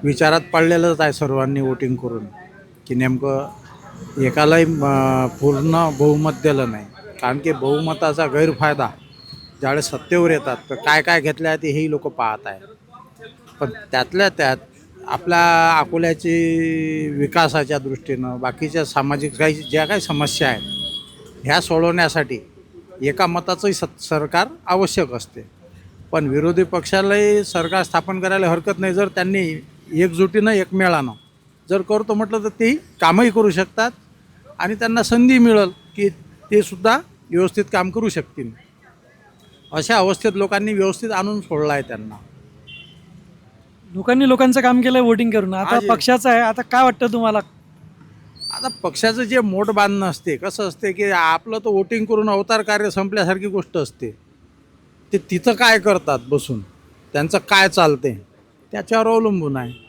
विचारात पडलेलंच आहे सर्वांनी वोटिंग करून, की नेमकं एकालाही पूर्ण बहुमत दिलं नाही. कारण की बहुमताचा गैरफायदा ज्यावेळेस सत्तेवर येतात तर काय काय घेतलं आहे ते हेही लोक पाहत आहे. पण त्यातल्या त्यात आपल्या अकोल्याची विकासाच्या दृष्टीनं बाकीच्या सामाजिक काही ज्या काही समस्या आहेत ह्या सोडवण्यासाठी एका मताचंही सरकार आवश्यक असते. पण विरोधी पक्षालाही सरकार स्थापन करायला हरकत नाही जर त्यांनी एकजुटीनं एकमेळानं जर करतो म्हटलं तर तेही कामही करू शकतात आणि त्यांना संधी मिळेल की ते सुद्धा व्यवस्थित काम करू शकतील. अशा अवस्थेत लोकांनी व्यवस्थित आणून सोडलं आहे त्यांना. लोकांनी लोकांचं काम केलंय वोटिंग करून. आता आज- पक्षाचं आहे, आता काय वाटतं तुम्हाला? आता पक्षाचं जे मोठ बांधणं असते कसं असते की आपलं तर वोटिंग करून अवतार कार्य संपल्यासारखी गोष्ट असते. ते तिथं काय करतात बसून, त्यांचं काय चालते त्याच्यावर अवलंबून आहे.